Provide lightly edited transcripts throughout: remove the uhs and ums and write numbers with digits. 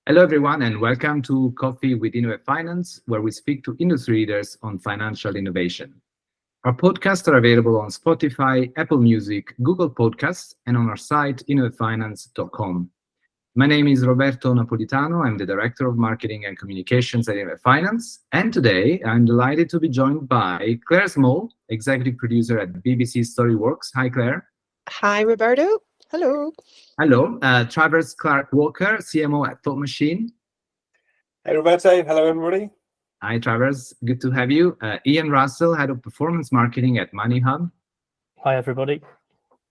Hello, everyone, and welcome to Coffee with Innovate Finance, where we speak to industry leaders on financial innovation. Our podcasts are available on Spotify, Apple Music, Google Podcasts, and on our site, innovatefinance.com. My name is Roberto Napolitano. I'm the Director of Marketing and Communications at Innovate Finance. And today, I'm delighted to be joined by Claire Small, Executive Producer at BBC StoryWorks. Hi, Claire. Hi, Roberto. Hello. Hello. Travers Clarke-Walker, CMO at Thought Machine. Hey, Roberto. Hello, everybody. Hi, Travers. Good to have you. Iain Russell, Head of Performance Marketing at Moneyhub. Hi, everybody.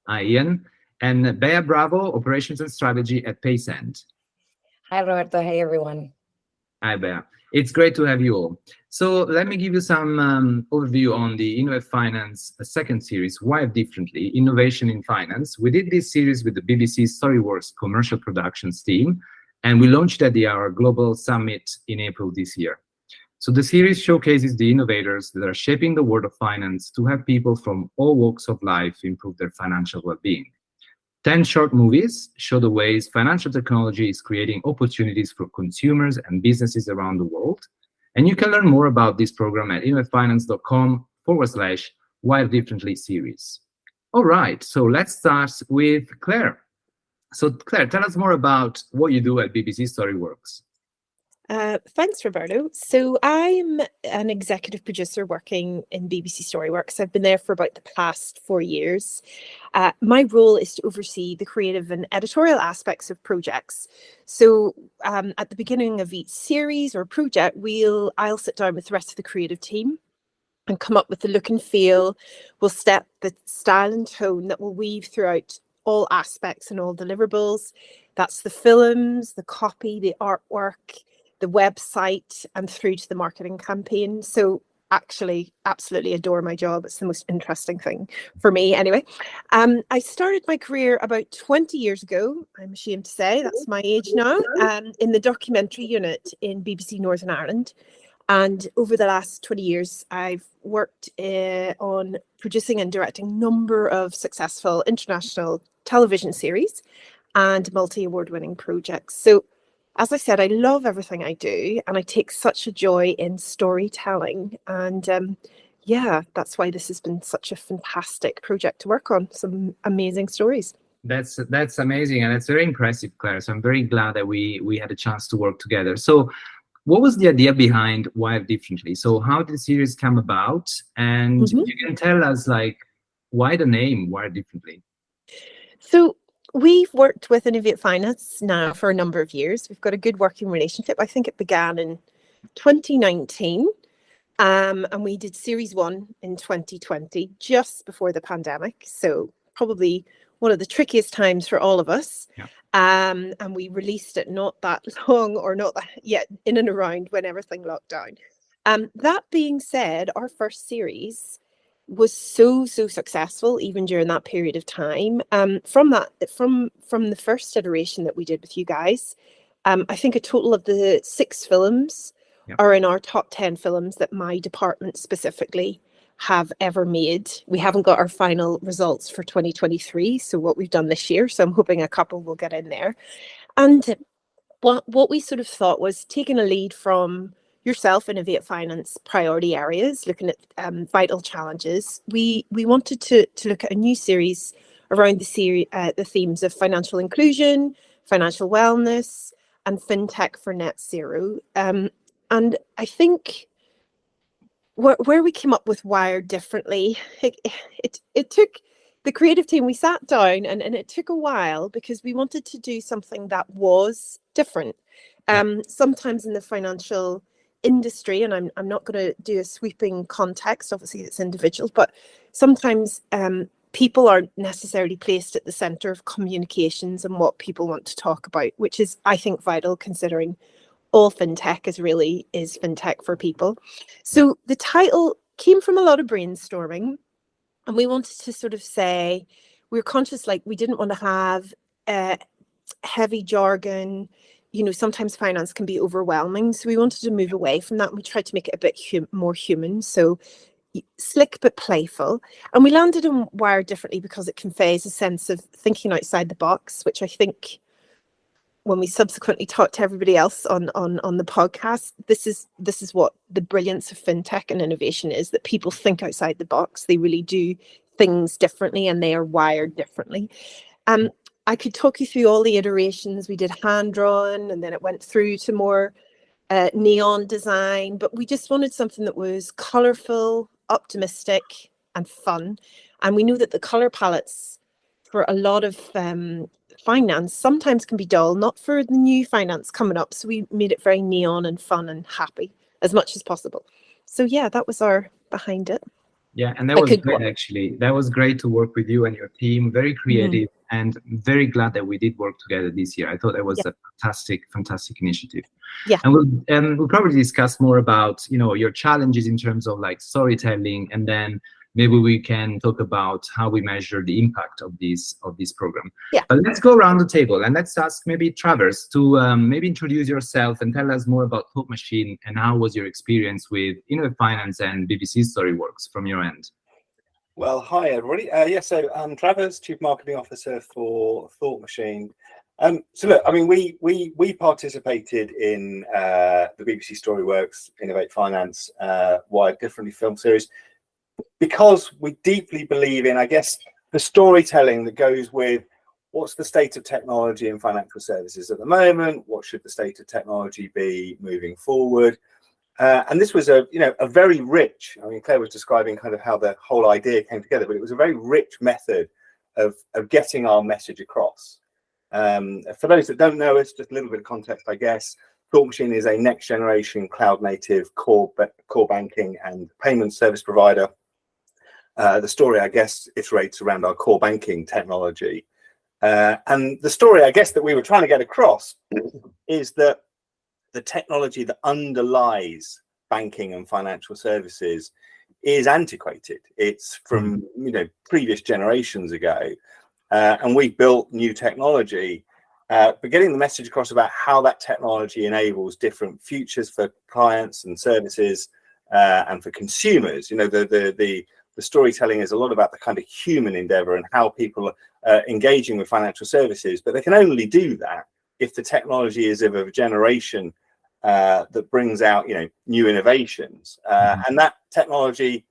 Hi, Iain. And Bea Bravo, Operations and Strategy at Payend. Hi, Roberto. Hey, everyone. Hi, Bea. It's great to have you all. So let me give you some overview on the Innovate Finance second series, Wired Differently, Innovation in Finance. We did this series with the BBC StoryWorks commercial productions team, and we launched at our Global Summit in April this year. So the series showcases the innovators that are shaping the world of finance to help people from all walks of life improve their financial well-being. 10 short movies show the ways financial technology is creating opportunities for consumers and businesses around the world. And you can learn more about this program at innovatefinance.com/Wired Differently series. All right, so let's start with Claire. So Claire, tell us more about what you do at BBC StoryWorks. Thanks, Roberto. So I'm an executive producer working in BBC StoryWorks. I've been there for about the past 4 years. My role is to oversee the creative and editorial aspects of projects. So at the beginning of each series or project, I'll sit down with the rest of the creative team and come up with the look and feel. We'll set the style and tone that will weave throughout all aspects and all deliverables. That's the films, the copy, the artwork, the website, and through to the marketing campaign. So actually, absolutely adore my job. It's the most interesting thing for me anyway. I started my career about 20 years ago. I'm ashamed to say that's my age now, in the documentary unit in BBC Northern Ireland. And over the last 20 years, I've worked on producing and directing a number of successful international television series and multi-award winning projects. So as I said, I love everything I do, and I take such a joy in storytelling. And yeah, that's why this has been such a fantastic project to work on. Some amazing stories. That's amazing, and it's very impressive, Claire. So I'm very glad that we had a chance to work together. So what was the idea behind Wired Differently? So how did the series come about? And you can tell us, like, why the name Wired Differently? So we've worked with Innovate Finance now for a number of years. We've got a good working relationship. I think it began in 2019, and we did series 1 in 2020, just before the pandemic. So probably one of the trickiest times for all of us. Yeah. And we released it not that long, or not that yet, in and around when everything locked down. That being said, our first series was so successful even during that period of time. From the first iteration that we did with you guys, I think a total of the 6 films are in our top 10 films that my department specifically have ever made. We haven't got our final results for 2023, so what we've done this year, so I'm hoping a couple will get in there. And what we sort of thought was taking a lead from yourself, Innovate Finance priority areas, looking at vital challenges. We wanted to look at a new series around the themes of financial inclusion, financial wellness, and fintech for net zero. And I think where we came up with Wired Differently, it took the creative team. We sat down and it took a while because we wanted to do something that was different. Sometimes in the financial industry, and I'm not going to do a sweeping context, obviously it's individual, but sometimes people aren't necessarily placed at the center of communications and what people want to talk about, which is, I think, vital, considering all fintech is fintech for people. So the title came from a lot of brainstorming, and we wanted to sort of say, we were conscious, like, we didn't want to have heavy jargon. You know, sometimes finance can be overwhelming. So we wanted to move away from that. And we tried to make it a bit more human. So slick but playful. And we landed on Wired Differently because it conveys a sense of thinking outside the box, which I think when we subsequently talked to everybody else on the podcast, this is what the brilliance of fintech and innovation is, that people think outside the box. They really do things differently, and they are wired differently. I could talk you through all the iterations. We did hand-drawn, and then it went through to more neon design, but we just wanted something that was colorful, optimistic, and fun. And we knew that the color palettes for a lot of finance sometimes can be dull, not for the new finance coming up. So we made it very neon and fun and happy as much as possible. So yeah, that was our behind it. Yeah, and that was great, actually. That was great to work with you and your team. Very creative, and very glad that we did work together this year. I thought that was a fantastic initiative. Yeah, and we'll probably discuss more about your challenges in terms of like storytelling, and then maybe we can talk about how we measure the impact of this program. Yeah. But let's go around the table, and let's ask maybe Travers to maybe introduce yourself and tell us more about Thought Machine, and how was your experience with Innovate Finance and BBC StoryWorks from your end? Well, hi everybody. So I'm Travers, Chief Marketing Officer for Thought Machine. So look, I mean, we participated in the BBC StoryWorks Innovate Finance Wired Differently film series, because we deeply believe in, I guess, the storytelling that goes with what's the state of technology in financial services at the moment, what should the state of technology be moving forward. And this was a very rich, I mean, Claire was describing kind of how the whole idea came together, but it was a very rich method of getting our message across. For those that don't know us, just a little bit of context, I guess. Thought Machine is a next generation cloud native core banking and payment service provider. The story, I guess, iterates around our core banking technology. And the story, I guess, that we were trying to get across is that the technology that underlies banking and financial services is antiquated. It's from previous generations ago, and we've built new technology. But getting the message across about how that technology enables different futures for clients and services and for consumers. The storytelling is a lot about the kind of human endeavor and how people are engaging with financial services, but they can only do that if the technology is of a generation that brings out new innovations, and that technology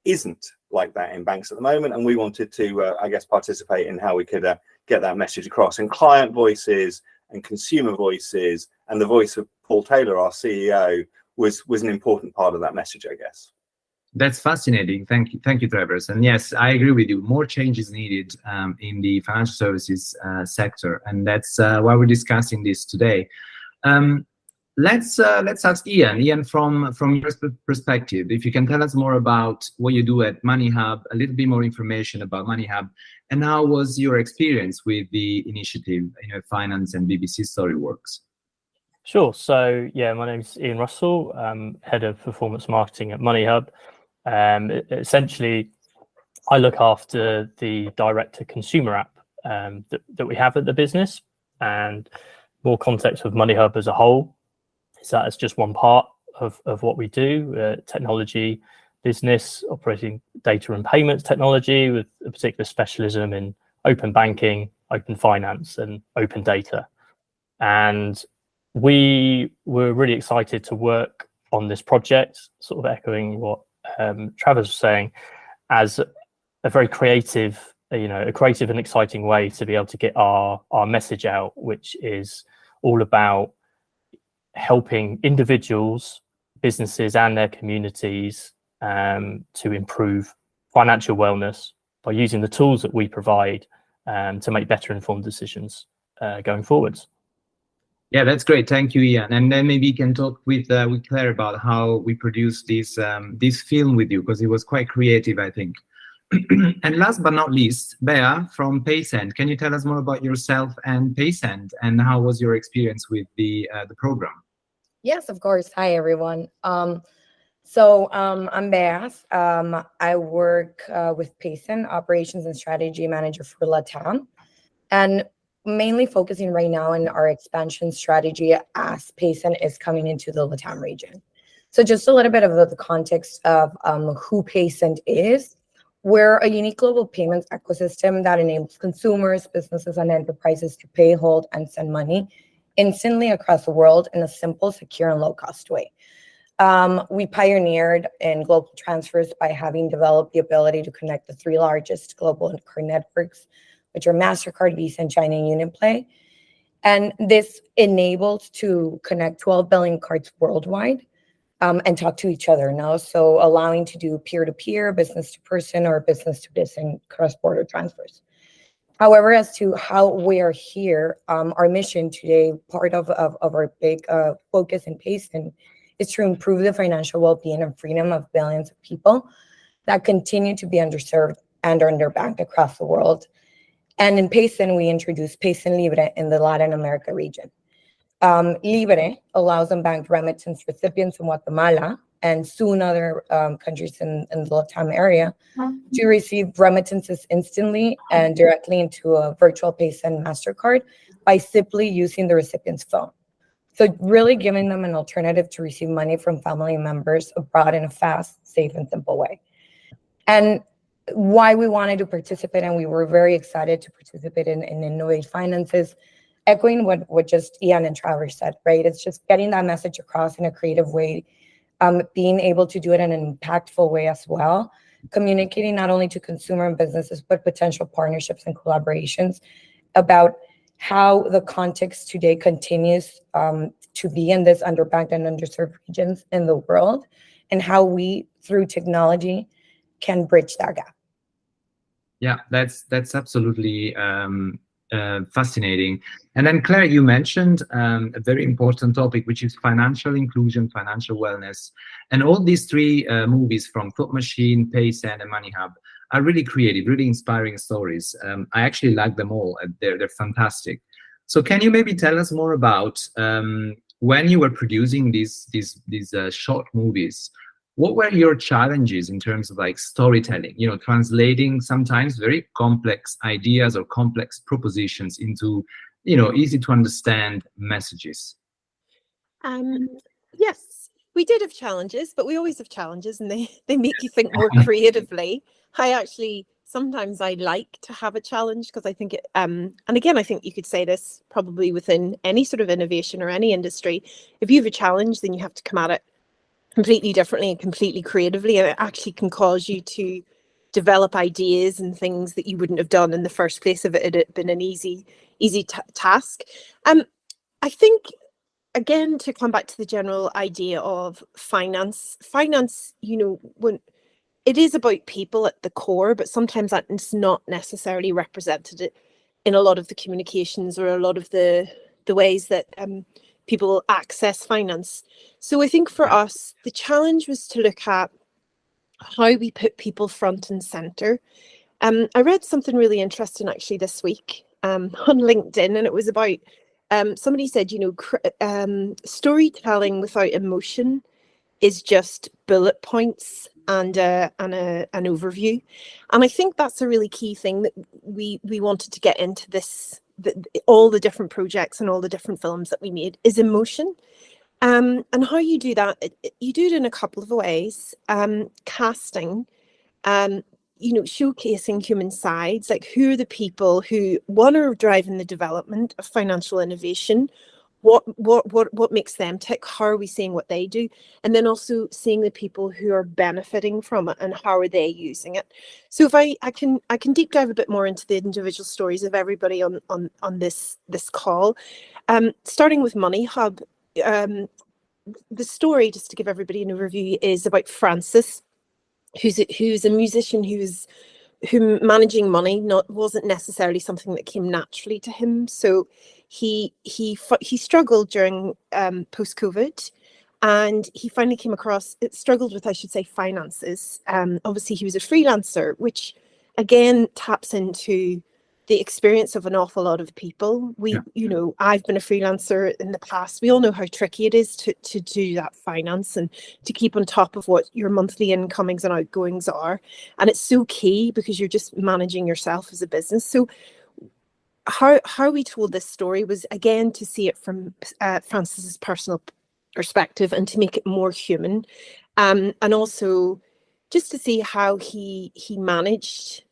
isn't like that in banks at the moment. And we wanted to I guess participate in how we could get that message across, and client voices and consumer voices and the voice of Paul Taylor, our CEO, was an important part of that message, I guess. That's fascinating. Thank you, Travers. And yes, I agree with you. More change is needed in the financial services sector, and that's why we're discussing this today. Let's ask Iain. Iain, from your perspective, if you can tell us more about what you do at Moneyhub, a little bit more information about Moneyhub, and how was your experience with the initiative, Finance and BBC StoryWorks? Sure. So yeah, my name's Iain Russell. I'm head of performance marketing at Moneyhub. Essentially, I look after the direct-to-consumer app that we have at the business, and more context with Moneyhub as a whole is that it's just one part of what we do, technology business, operating data and payments technology with a particular specialism in open banking, open finance, and open data. And we were really excited to work on this project, sort of echoing what Travers was saying, as a very creative, a creative and exciting way to be able to get our message out, which is all about helping individuals, businesses, and their communities to improve financial wellness by using the tools that we provide to make better informed decisions going forwards. Yeah, that's great. Thank you, Iain. And then maybe you can talk with Claire about how we produced this film with you, because it was quite creative, I think. And last but not least, Bea from Payend. Can you tell us more about yourself and Payend, and how was your experience with the program? Yes, of course. Hi, everyone. I'm Bea. I work with Payend, Operations and Strategy Manager for LATAM, and mainly focusing right now on our expansion strategy as Payend is coming into the LATAM region. So just a little bit of the context of who Payend is. We're a unique global payments ecosystem that enables consumers, businesses, and enterprises to pay, hold, and send money instantly across the world in a simple, secure, and low-cost way. We pioneered in global transfers by having developed the ability to connect the 3 largest global card networks, which are MasterCard, Visa, and China UnionPay. And this enabled to connect 12 billion cards worldwide and talk to each other now. So allowing to do peer-to-peer, business-to-person, or business-to-business and cross-border transfers. However, as to how we are here, our mission today, part of our big focus in Payend, is to improve the financial well-being and freedom of billions of people that continue to be underserved and underbanked across the world. And in Payend, we introduced Payend Libre in the Latin America region. Libre allows unbanked remittance recipients in Guatemala and soon other countries in the Latam area to receive remittances instantly and directly into a virtual Payend MasterCard by simply using the recipient's phone. So really giving them an alternative to receive money from family members abroad in a fast, safe, and simple way. And why we wanted to participate, and we were very excited to participate in Innovate Finance, is echoing what just Iain and Travers said, right? It's just getting that message across in a creative way, being able to do it in an impactful way as well, communicating not only to consumer and businesses, but potential partnerships and collaborations about how the context today continues to be in this underbanked and underserved regions in the world, and how we, through technology, can bridge that gap. Yeah, that's absolutely fascinating. And then Claire, you mentioned a very important topic, which is financial inclusion, financial wellness. And all these 3 movies from Thought Machine, Payend, and Moneyhub are really creative, really inspiring stories. I actually like them all. They're fantastic. So can you maybe tell us more about when you were producing these short movies? What were your challenges in terms of like storytelling, translating sometimes very complex ideas or complex propositions into, easy to understand messages? Yes, we did have challenges, but we always have challenges, and they make you think more creatively. Sometimes I like to have a challenge, because I think it, and again, I think you could say this probably within any sort of innovation or any industry. If you have a challenge, then you have to come at it completely differently and completely creatively, and it actually can cause you to develop ideas and things that you wouldn't have done in the first place if it had been an easy task. I think, again, to come back to the general idea of finance, when it is about people at the core, but sometimes that's not necessarily represented in a lot of the communications or a lot of the ways that people access finance. So I think for us, the challenge was to look at how we put people front and center. I read something really interesting actually this week on LinkedIn, and it was about somebody said, storytelling without emotion is just bullet points and an overview. And I think that's a really key thing that we wanted to get into this. All the different projects and all the different films that we made is emotion. And how you do that, you do it in a couple of ways. Casting, showcasing human sides, like who are the people who, one, are driving the development of financial innovation, what makes them tick, how are we seeing what they do, and then also seeing the people who are benefiting from it and how are they using it. So if I can deep dive a bit more into the individual stories of everybody on this call, starting with Moneyhub. The story, just to give everybody an overview, is about Francis, who's a musician who managing money wasn't necessarily something that came naturally to him. So he struggled during post-COVID, and he finally struggled with, I should say, finances. Obviously, he was a freelancer, which again taps into the experience of an awful lot of people. I've been a freelancer in the past. We all know how tricky it is to do that finance and to keep on top of what your monthly incomings and outgoings are. And it's so key because you're just managing yourself as a business. So how we told this story was, again, to see it from Francis's personal perspective and to make it more human. And also just to see how he managed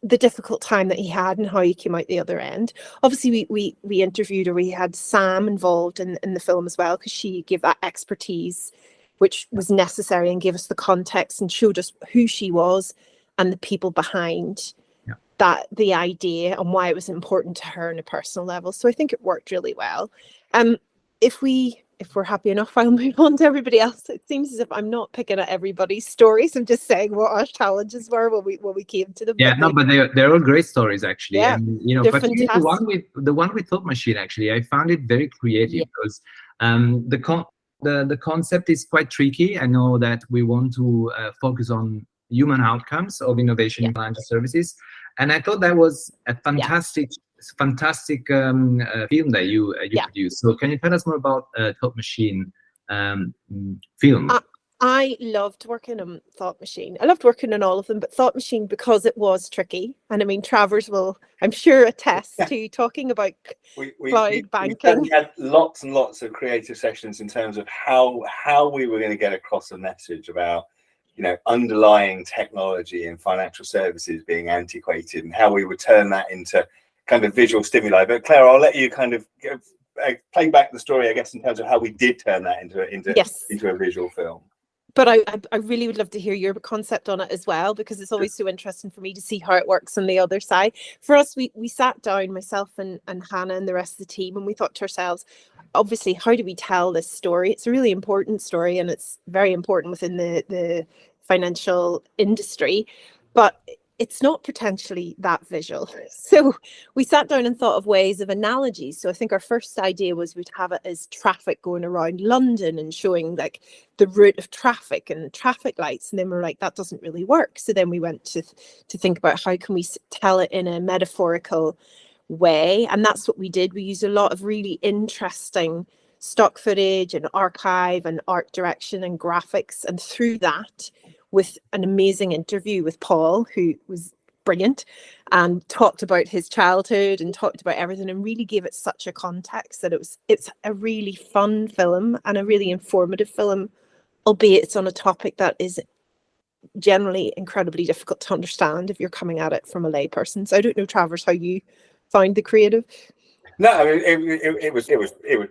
the difficult time that he had and how he came out the other end. Obviously, we interviewed, or we had Sam involved in the film as well, because she gave that expertise which was necessary and gave us the context and showed us who she was and the people behind that, the idea, and why it was important to her on a personal level. So I think it worked really well. If we're happy enough, I'll move on to everybody else. It seems as if I'm not picking at everybody's stories. I'm just saying what our challenges were when we came to them. Yeah, but they're all great stories, actually. Yeah, and they're particularly fantastic. the one with Thought Machine, actually, I found it very creative, because the concept is quite tricky. I know that we want to focus on human outcomes of innovation in financial services, and I thought that was a fantastic film that you produced. So can you tell us more about Thought Machine film? I loved working on Thought Machine. I loved working on all of them, but Thought Machine, because it was tricky. And I mean, Travers will, I'm sure, attest to talking about cloud banking. We had lots and lots of creative sessions in terms of how we were going to get across a message about, underlying technology in financial services being antiquated, and how we would turn that into kind of visual stimuli. But Claire, I'll let you kind of play back the story, I guess, in terms of how we did turn that into a visual film. But I really would love to hear your concept on it as well, because it's always so interesting for me to see how it works on the other side. For us, we sat down, myself and Hannah and the rest of the team, and we thought to ourselves, obviously, how do we tell this story? It's a really important story, and it's very important within the financial industry, but it's not potentially that visual. So we sat down and thought of ways of analogies. So I think our first idea was we'd have it as traffic going around London and showing like the route of traffic and traffic lights. And then we were like, that doesn't really work. So then we went to think about how can we tell it in a metaphorical way. And that's what we did. We used a lot of really interesting stock footage and archive and art direction and graphics. And through that, with an amazing interview with Paul, who was brilliant, and talked about his childhood and talked about everything, and really gave it such a context that it's a really fun film and a really informative film, albeit it's on a topic that is generally incredibly difficult to understand if you're coming at it from a layperson. So I don't know, Travers, how you found the creative. No, I mean, it was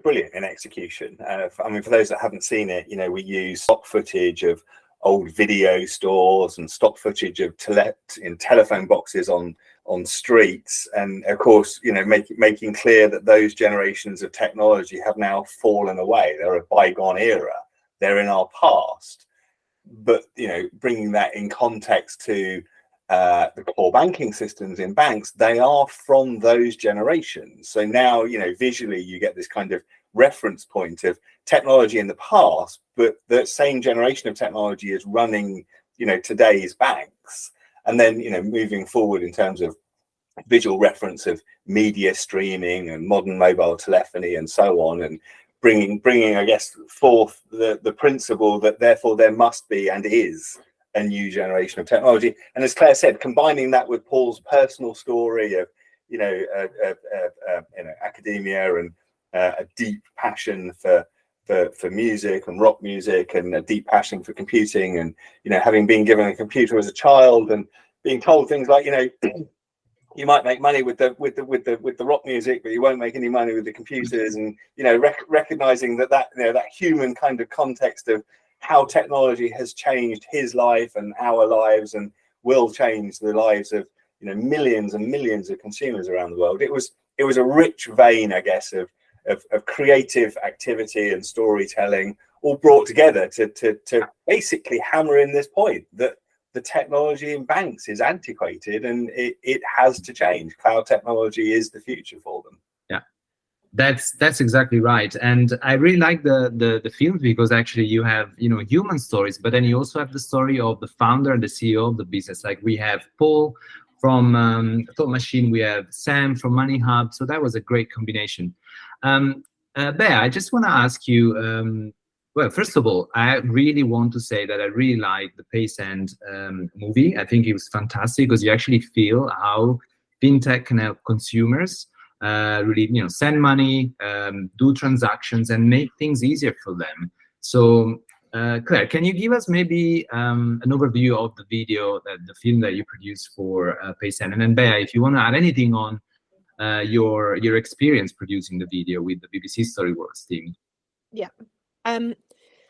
brilliant in execution. I mean, for those that haven't seen it, we use stock footage of old video stores and stock footage of telephone boxes on streets, and of course, making clear that those generations of technology have now fallen away. They're a bygone era. They're in our past. But bringing that in context to the core banking systems in banks, they are from those generations. So now, visually, you get this kind of reference point of technology in the past, but the same generation of technology is running, today's banks. And then, moving forward in terms of visual reference of media streaming and modern mobile telephony and so on, and bringing, I guess, forth the principle that therefore there must be and is a new generation of technology. And as Claire said, combining that with Paul's personal story of, academia and a deep passion for music and rock music, and a deep passion for computing, and having been given a computer as a child and being told things like, you might make money with the rock music, but you won't make any money with the computers, and recognizing that human kind of context of how technology has changed his life and our lives, and will change the lives of millions and millions of consumers around the world. It was a rich vein, I guess, of creative activity and storytelling, all brought together to basically hammer in this point that the technology in banks is antiquated and it has to change. Cloud technology is the future for them. Yeah, that's exactly right. And I really like the film, because actually you have human stories, but then you also have the story of the founder and the CEO of the business. Like we have Paul from Thought Machine, we have Sam from Moneyhub. So that was a great combination. Bea, I just want to ask you, well, first of all, I really want to say that I really like the Payend movie. I think it was fantastic, because you actually feel how fintech can help consumers really, send money, do transactions, and make things easier for them. So Claire, can you give us maybe an overview of the video, the film that you produced for Payend? And then Bea, if you want to add anything on your experience producing the video with the BBC StoryWorks team. Yeah.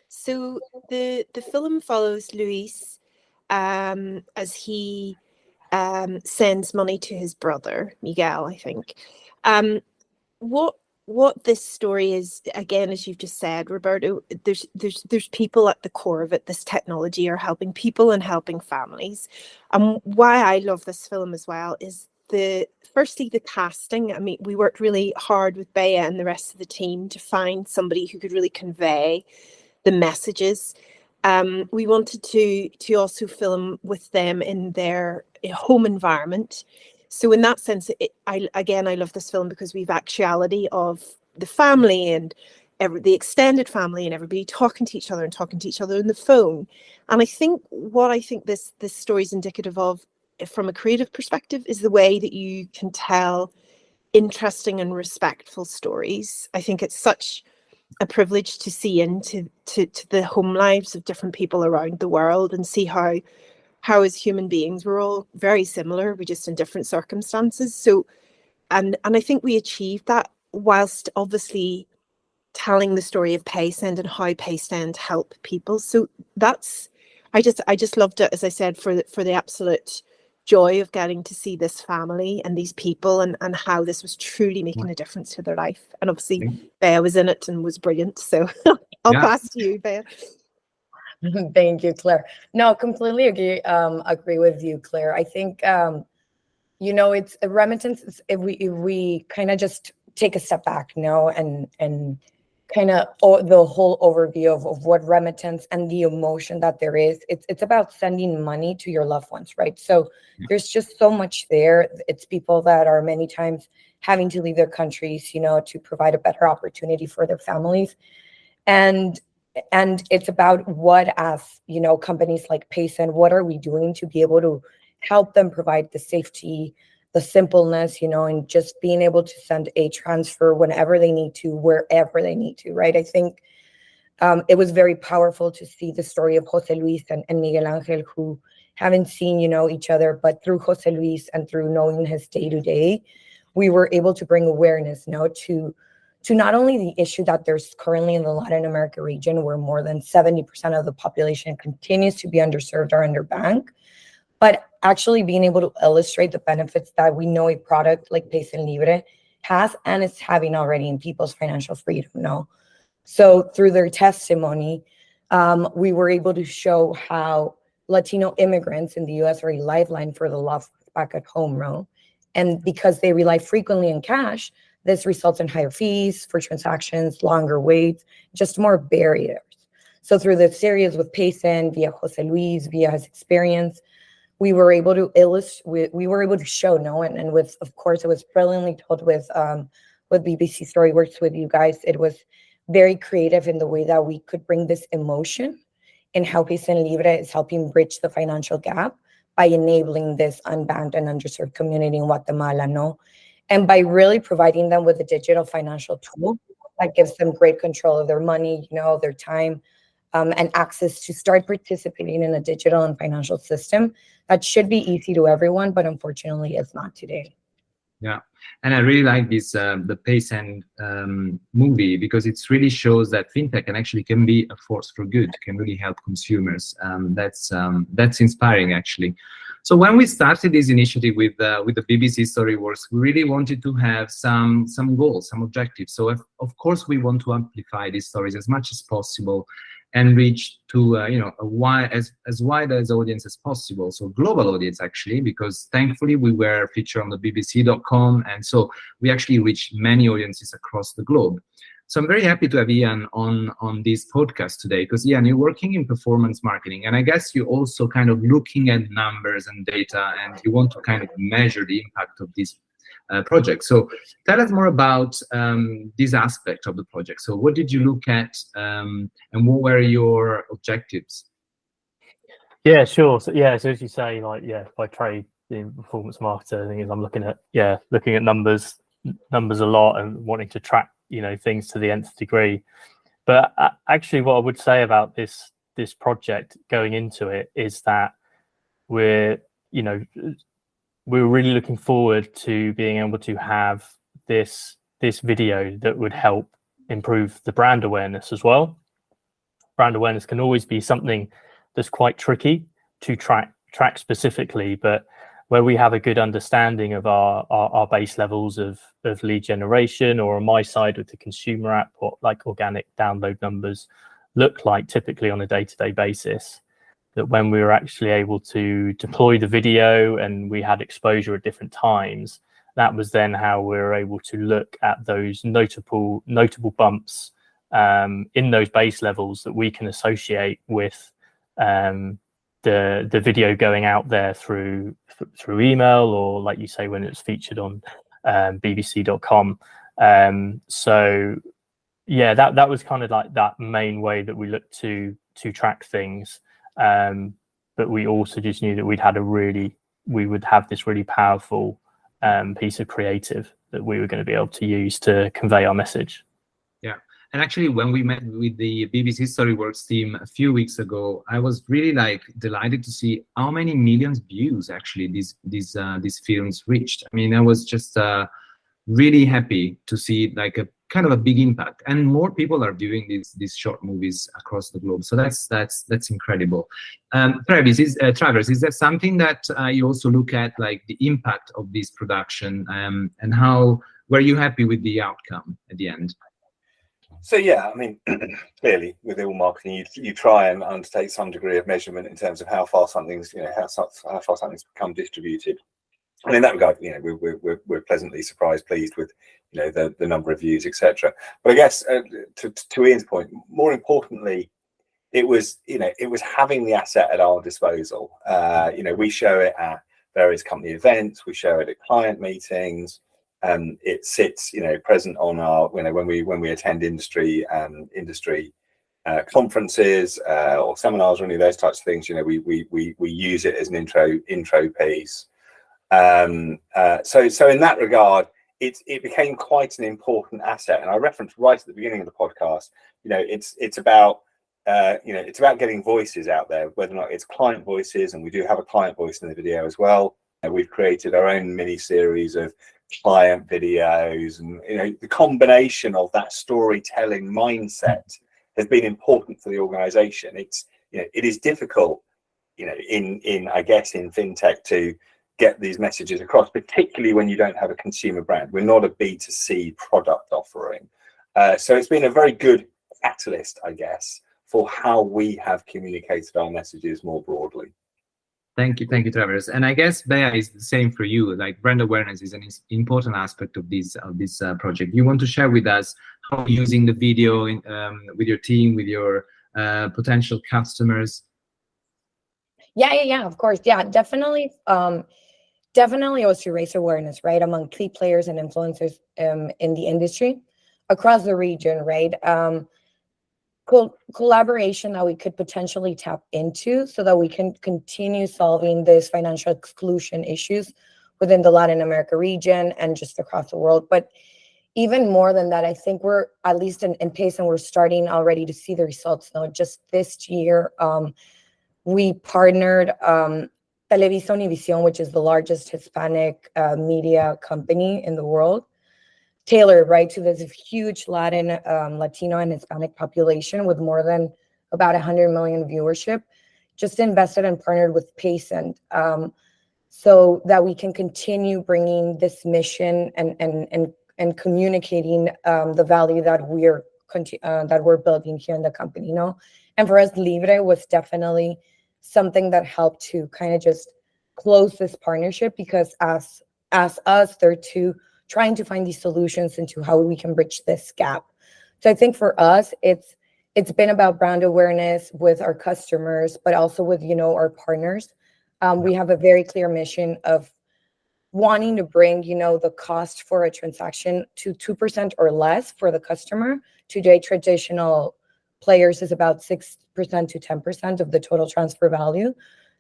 So the film follows Luis as he sends money to his brother Miguel, I think. What this story is, again, as you've just said, Roberto, there's people at the core of it. This technology are helping people and helping families. And why I love this film as well is firstly the casting. I mean, we worked really hard with Bea and the rest of the team to find somebody who could really convey the messages. We wanted to also film with them in their home environment. So in that sense, I love this film because we've actuality of the family and the extended family and everybody talking to each other on the phone. And I think this story is indicative of, from a creative perspective, is the way that you can tell interesting and respectful stories. I think it's such a privilege to see into the home lives of different people around the world and see how as human beings we're all very similar, we're just in different circumstances. So and I think we achieved that whilst obviously telling the story of Payend and how Payend help people. So that's I just loved it, as I said, for the absolute joy of getting to see this family and these people and how this was truly making a difference to their life. And obviously Bea was in it and was brilliant. So I'll pass to you, Bea. Thank you, Claire. No, completely agree with you, Claire. I think it's a remittance. If we kind of just take a step back, and kind of the whole overview of what remittance and the emotion that there is, it's about sending money to your loved ones, right? So there's just so much there. It's people that are many times having to leave their countries, to provide a better opportunity for their families. And it's about what, as companies like Payend, what are we doing to be able to help them provide the safety, the simpleness, and just being able to send a transfer whenever they need to, wherever they need to, right? I think it was very powerful to see the story of Jose Luis and Miguel Angel, who haven't seen, each other, but through Jose Luis and through knowing his day-to-day, we were able to bring awareness, to not only the issue that there's currently in the Latin America region, where more than 70% of the population continues to be underserved or underbanked, but actually being able to illustrate the benefits that we know a product like Payend Libre has and is having already in people's financial freedom. So through their testimony, we were able to show how Latino immigrants in the U.S. are a lifeline for the loved ones back at home, and because they rely frequently on cash, this results in higher fees for transactions, longer waits, just more barriers. So through the series with Payend, via Jose Luis, via his experience, we were able to illustrate, we were able to show, and with, of course, it was brilliantly told with BBC StoryWorks with you guys. It was very creative in the way that we could bring this emotion and how Payend Libre is helping bridge the financial gap by enabling this unbanked and underserved community in Guatemala, and by really providing them with a digital financial tool that gives them great control of their money, their time, and access to start participating in a digital and financial system that should be easy to everyone, but unfortunately it's not today. Yeah, and I really like this the Payend movie, because it really shows that fintech can be a force for good, can really help consumers. That's inspiring, actually. So when we started this initiative with the BBC StoryWorks, we really wanted to have some goals, some objectives. So of course we want to amplify these stories as much as possible and reach to as wide as audience as possible. So global audience, actually, because thankfully we were featured on the BBC.com, and so we actually reached many audiences across the globe. So I'm very happy to have Iain on this podcast today, because Iain, you're working in performance marketing, and I guess you're also kind of looking at numbers and data, and you want to kind of measure the impact of this project. So tell us more about this aspect of the project. So what did you look at, and what were your objectives? Yeah, sure. So as you say, by trade, the performance marketer, the thing is, I'm looking at numbers a lot and wanting to track things to the nth degree. But actually, what I would say about this project going into it is that we're really looking forward to being able to have this video that would help improve the brand awareness as well. Brand awareness can always be something that's quite tricky to track specifically, but where we have a good understanding of our base levels of lead generation, or on my side with the consumer app, what like organic download numbers look like typically on a day-to-day basis, that when we were actually able to deploy the video and we had exposure at different times, that was then how we were able to look at those notable bumps in those base levels that we can associate with the video going out there through email, or like you say, when it's featured on bbc.com. So yeah, that was kind of like that main way that we looked to track things. But we also just knew that we would have this really powerful piece of creative that we were going to be able to use to convey our message. Yeah. And actually, when we met with the BBC StoryWorks team a few weeks ago, I was really delighted to see how many millions views actually these films reached. I mean, I was just really happy to see like a kind of a big impact, and more people are viewing these short movies across the globe. So that's incredible. Travers, is that something that you also look at, like the impact of this production, and how were you happy with the outcome at the end? So yeah, I mean, clearly with all marketing, you try and undertake some degree of measurement in terms of how far something's become distributed. And in that regard, we're pleasantly pleased with the number of views, etc. But I guess to Ian's point, more importantly, it was having the asset at our disposal. We show it at various company events, we show it at client meetings. It sits, present on our, when we attend industry conferences or seminars or any of those types of things. We use it as an intro piece. So in that regard, it became quite an important asset. And I referenced right at the beginning of the podcast, it's about getting voices out there, whether or not it's client voices, and we do have a client voice in the video as well. We've created our own mini series of client videos, and the combination of that storytelling mindset has been important for the organization. It is difficult, in fintech to get these messages across, particularly when you don't have a consumer brand. We're not a B2C product offering. So it's been a very good catalyst, I guess, for how we have communicated our messages more broadly. Thank you, Travers. And I guess, Bea, is the same for you. Like, brand awareness is an important aspect of this project. You want to share with us how you're using the video with your team, with your potential customers? Yeah, of course. Yeah, definitely. Definitely was to raise awareness, right, among key players and influencers in the industry across the region, right? Collaboration that we could potentially tap into so that we can continue solving these financial exclusion issues within the Latin America region and just across the world. But even more than that, I think we're, at least in Payend, we're starting already to see the results now. Just this year, we partnered Televisa Univision, which is the largest Hispanic media company in the world, tailored right to this huge Latino and Hispanic population with more than about 100 million viewership, just invested and partnered with Payend, so that we can continue bringing this mission and communicating the value that we're building here in the company, And for us, Libre was definitely something that helped to kind of just close this partnership, because as us, they're trying to find these solutions into how we can bridge this gap. So I think for us, it's been about brand awareness with our customers, but also with, our partners. We have a very clear mission of wanting to bring, the cost for a transaction to 2% or less for the customer. Today, traditional players is about 6% to 10% of the total transfer value.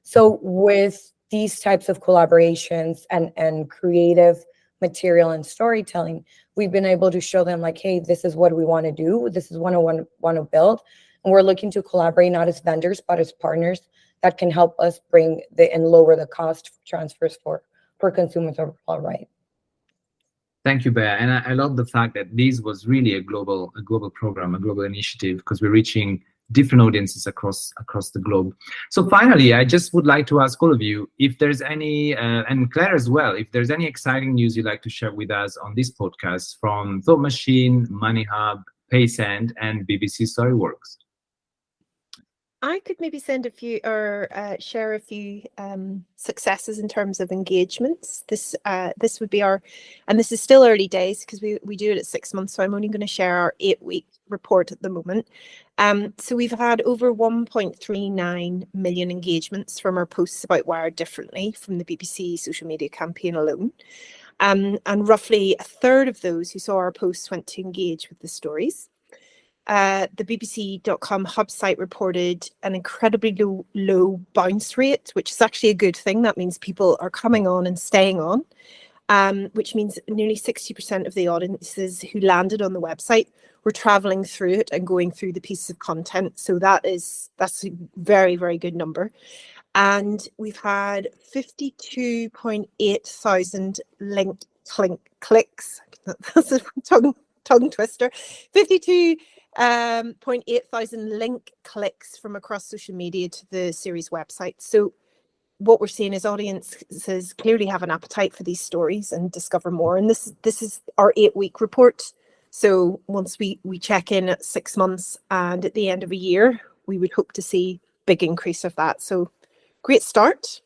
So with these types of collaborations and creative material and storytelling, we've been able to show them like, hey, this is what we want to do. This is what I want to build. And we're looking to collaborate not as vendors, but as partners that can help us bring and lower the cost transfers for consumers overall, right? Thank you, Bea. And I love the fact that this was really a global program, a global initiative, because we're reaching different audiences across the globe. So finally, I just would like to ask all of you if there's any, and Claire as well, if there's any exciting news you'd like to share with us on this podcast from Thought Machine, Moneyhub, Payend, and BBC StoryWorks. I could maybe send a few or share a few successes in terms of engagements. This would be our, and this is still early days because we do it at 6 months. So I'm only going to share our 8-week report at the moment. So we've had over 1.39 million engagements from our posts about Wired Differently from the BBC social media campaign alone. And roughly a third of those who saw our posts went to engage with the stories. The BBC.com hub site reported an incredibly low bounce rate, which is actually a good thing. That means people are coming on and staying on, which means nearly 60% of the audiences who landed on the website were traveling through it and going through the pieces of content. So that's a very, very good number. And we've had 52.8 thousand link clicks. That's a tongue twister. 52.8 thousand link clicks from across social media to the series website. So what we're seeing is audiences clearly have an appetite for these stories and discover more. And this is our 8-week report. So once we check in at 6 months and at the end of a year, we would hope to see big increase of that. So great start.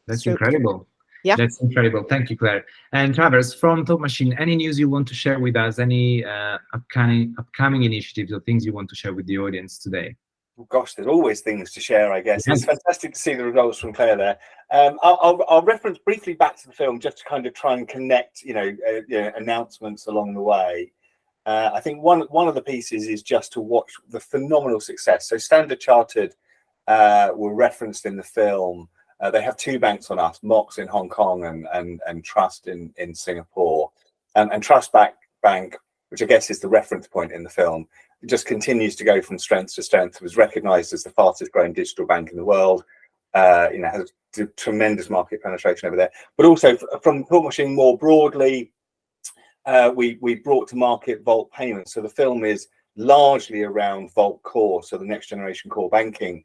That's incredible. Yeah, that's incredible. Thank you, Claire. And Travers, from Thought Machine, any news you want to share with us? Any upcoming initiatives or things you want to share with the audience today? Well, gosh, there's always things to share, I guess. It's fantastic to see the results from Claire there. I'll reference briefly back to the film just to kind of try and connect, announcements along the way. I think one of the pieces is just to watch the phenomenal success. So Standard Chartered were referenced in the film. They have 2 banks on us, Mox in Hong Kong and Trust in Singapore. And Trust Bank, which I guess is the reference point in the film, it just continues to go from strength to strength. It was recognized as the fastest growing digital bank in the world. Has tremendous market penetration over there. But also from Thought Machine more broadly, we brought to market Vault Payments. So the film is largely around Vault Core, so the next generation core banking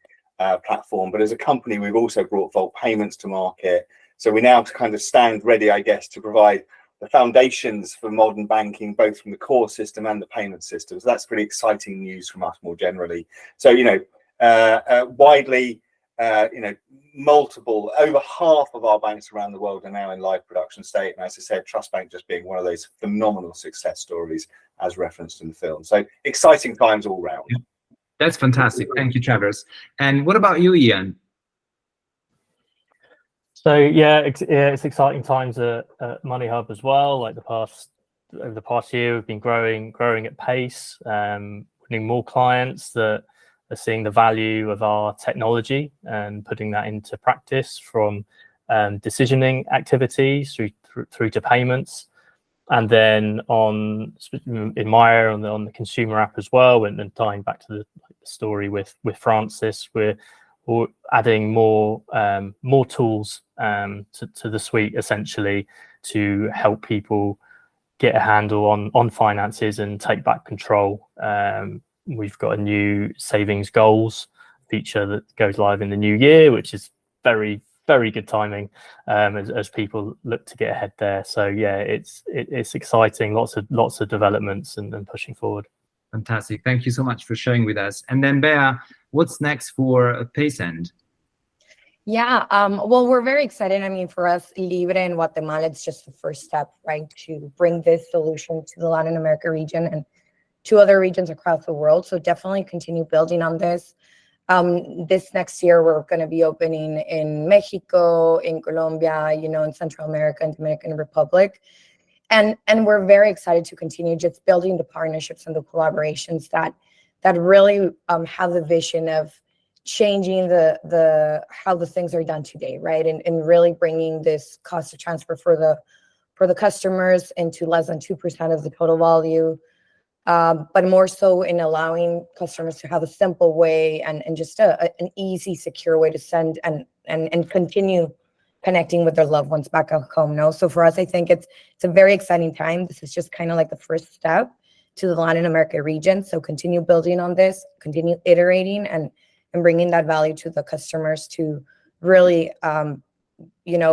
platform. But as a company, we've also brought Vault Payments to market. So we now kind of stand ready, I guess, to provide the foundations for modern banking, both from the core system and the payment system. So that's pretty exciting news from us more generally. So, widely, multiple, over half of our banks around the world are now in live production state. And as I said, Trust Bank just being one of those phenomenal success stories as referenced in the film. So exciting times all round. That's fantastic. Thank you, Travers. And what about you, Iain? So yeah, it's exciting times at Moneyhub as well. Like over the past year, we've been growing at pace, winning more clients that are seeing the value of our technology and putting that into practice, from decisioning activities through to payments, and then in Maya on the consumer app as well. And tying back to the story with Francis, we're adding more tools to the suite, essentially, to help people get a handle on finances and take back control. We've got a new savings goals feature that goes live in the new year, which is very, very good timing as people look to get ahead there. So yeah, it's exciting. Lots of developments and pushing forward. Fantastic. Thank you so much for sharing with us. And then Bea, what's next for Payend? Yeah, well, we're very excited. I mean, for us, Libre in Guatemala, it's just the first step, right, to bring this solution to the Latin America region and to other regions across the world. So definitely continue building on this. This next year, we're going to be opening in Mexico, in Colombia, in Central America and Dominican Republic. And we're very excited to continue just building the partnerships and the collaborations that really have the vision of changing the how the things are done today, right? And really bringing this cost of transfer for the for the customers into less than 2% of the total value, but more so in allowing customers to have a simple way and just an easy, secure way to send and continue connecting with their loved ones back at home. No, so for us, I think it's a very exciting time. This is just kind of like the first step to the Latin America region. So continue building on this, continue iterating and bringing that value to the customers to really,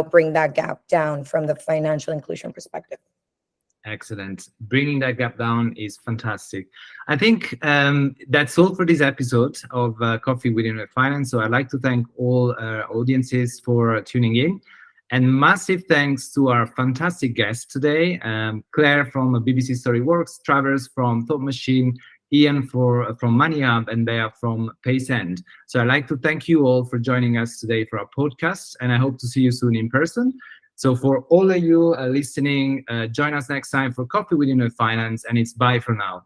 bring that gap down from the financial inclusion perspective. Excellent. Bringing that gap down is fantastic. I think that's all for this episode of Coffee with Innovate Finance. So I'd like to thank all audiences for tuning in. And massive thanks to our fantastic guests today, Claire from BBC StoryWorks, Travers from Thought Machine, Iain from Moneyhub, and Bea from Payend. So I'd like to thank you all for joining us today for our podcast, and I hope to see you soon in person. So for all of you listening, join us next time for Coffee with Innovate Finance, and it's bye for now.